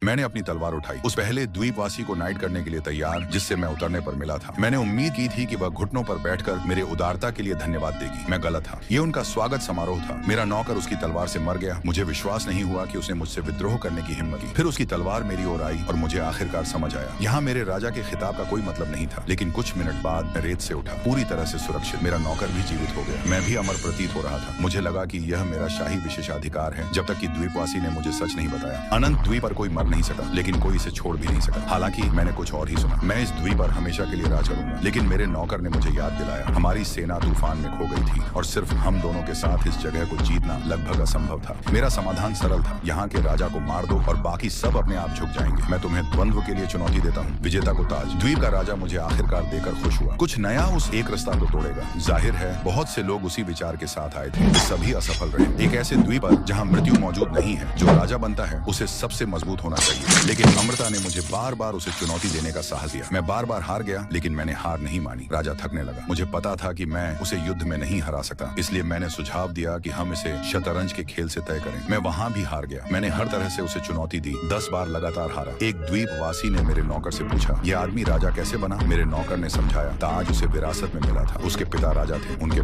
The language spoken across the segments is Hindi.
मैंने अपनी तलवार उठाई, उस पहले द्वीपवासी को नाइट करने के लिए तैयार जिससे मैं उतरने पर मिला था। मैंने उम्मीद की थी कि वह घुटनों पर बैठकर मेरे उदारता के लिए धन्यवाद देगी। मैं गलत था। ये उनका स्वागत समारोह था। मेरा नौकर उसकी तलवार से मर गया। मुझे विश्वास नहीं हुआ कि उसने मुझसे विद्रोह करने की हिम्मत की। फिर उसकी तलवार मेरी ओर आई और मुझे आखिरकार समझ आया, यहाँ मेरे राजा के खिताब का कोई मतलब नहीं था। लेकिन कुछ मिनट बाद मैं रेत से उठा, पूरी तरह से सुरक्षित। मेरा नौकर भी जीवित हो गया। मैं भी अमर प्रतीत हो रहा था। मुझे लगा कि यह मेरा शाही विशेषाधिकार है, जब तक कि द्वीपवासी ने मुझे सच नहीं बताया। अनंत द्वीप पर कोई मर नहीं सका, लेकिन कोई इसे छोड़ भी नहीं सका। हालांकि मैंने कुछ और ही सुना। मैं इस द्वीप पर हमेशा के लिए राज करूंगा। लेकिन मेरे नौकर ने मुझे याद दिलाया, हमारी सेना तूफान में खो गई थी और सिर्फ हम दोनों के साथ इस जगह को जीतना लगभग असंभव था। मेरा समाधान सरल था, यहाँ के राजा को मार दो और बाकी सब अपने आप झुक जाएंगे। मैं तुम्हें द्वंद्व के लिए चुनौती देता हूँ, विजेता को ताज। द्वीप का राजा मुझे आखिरकार देकर खुश हुआ। कुछ नया उस एक रास्ता को तोड़ेगा। जाहिर है बहुत से लोग उसी विचार के साथ आए थे, सभी असफल रहे। एक ऐसे द्वीप पर जहाँ मृत्यु मौजूद नहीं है, जो राजा बनता है उसे सबसे मजबूत होना चाहिए। लेकिन अमृता ने मुझे बार बार उसे चुनौती देने का साहस दिया। मैं बार बार हार गया, लेकिन मैंने हार नहीं मानी। राजा थकने लगा। मुझे पता था कि मैं उसे युद्ध में नहीं हरा सकता, इसलिए मैंने सुझाव दिया कि हम इसे शतरंज के खेल से तय करें। मैं वहां भी हार गया। मैंने हर तरह से उसे चुनौती दी, 10 बार लगातार हारा। एक द्वीपवासी ने मेरे नौकर से पूछा, यह आदमी राजा कैसे बना? मेरे नौकर ने समझाया, ताज उसे विरासत में मिला था। उसके पिता राजा थे, उनके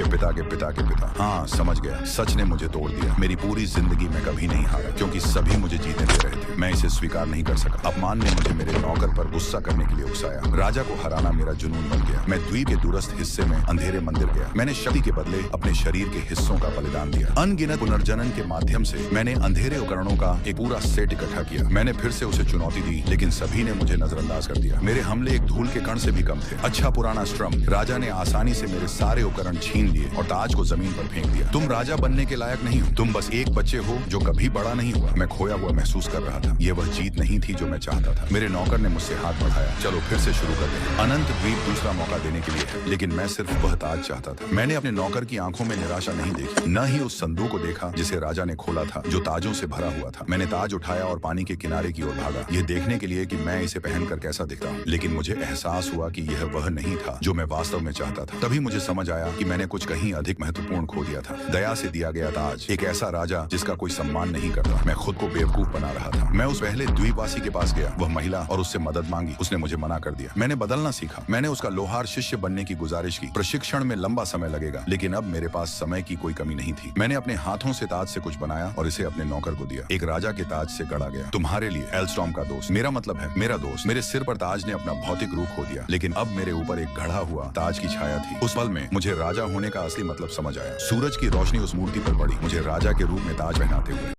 पिता के पिता के पिता। हाँ, समझ गया। सच ने मुझे तोड़ दिया। मेरी पूरी जिंदगी में कभी नहीं हारा, क्योंकि सभी मुझे जीतने दे रहे थे। मैं इसे स्वीकार नहीं कर सका। अपमान ने मुझे मेरे नौकर पर गुस्सा करने के लिए उकसाया। राजा को हराना मेरा जुनून बन गया। मैं द्वीप के दूरस्थ हिस्से में अंधेरे मंदिर गया। मैंने शक्ति के बदले अपने शरीर के हिस्सों का बलिदान दिया। अनगिनत पुनर्जनन के माध्यम से मैंने अंधेरे उपकरणों का एक पूरा सेट इकट्ठा किया। मैंने फिर से उसे चुनौती दी, लेकिन सभी ने मुझे नजरअंदाज कर दिया। मेरे हमले एक धूल के कण से भी कम थे। अच्छा पुराना स्ट्रम। राजा ने आसानी से मेरे सारे उपकरण छीन लिए और ताज को जमीन पर फेंक दिया। तुम राजा बनने के लायक नहीं हो, तुम बस एक बच्चे हो जो कभी बड़ा नहीं हुआ। मैं खोया हुआ महसूस कर रहा था। ये वह जीत नहीं थी जो मैं चाहता था। मेरे नौकर ने मुझसे हाथ बढ़ाया, चलो फिर से शुरू करते हैं। अनंत द्वीप दूसरा मौका देने के लिए है, लेकिन मैं सिर्फ वह ताज चाहता था। मैंने अपने नौकर की आंखों में निराशा नहीं देखी, न ही उस संदूक को देखा जिसे राजा ने खोला था, जो ताजों से भरा हुआ था। मैंने ताज उठाया और पानी के किनारे की ओर भागा, यह देखने के लिए कि मैं इसे पहनकर कैसा दिखता हूँ। लेकिन मुझे एहसास हुआ कि यह वह नहीं था जो मैं वास्तव में चाहता था। तभी मुझे समझ आया कि मैंने कुछ कहीं अधिक महत्वपूर्ण खो दिया था। दया से दिया गया ताज, एक ऐसा राजा जिसका कोई सम्मान नहीं करता। मैं खुद को बेवकूफ बना रहा था। मैं उस पहले द्वीपवासी के पास गया, वह महिला, और उससे मदद मांगी। उसने मुझे मना कर दिया। मैंने बदलना सीखा। मैंने उसका लोहार शिष्य बनने की गुजारिश की। प्रशिक्षण में लंबा समय लगेगा, लेकिन अब मेरे पास समय की कोई कमी नहीं थी। मैंने अपने हाथों से ताज से कुछ बनाया और इसे अपने नौकर को दिया। एक राजा के ताज से गढ़ा गया। तुम्हारे लिए, एल्स्टॉर्म का दोस्त। मेरा मतलब है मेरा दोस्त। मेरे सिर पर ताज ने अपना भौतिक रूप खो दिया, लेकिन अब मेरे ऊपर एक गढ़ा हुआ ताज की छाया थी। उस पल में मुझे राजा होने का असली मतलब समझ आया। सूरज की रोशनी उस मूर्ति पर पड़ी, मुझे राजा के रूप में ताज पहनाते हुए।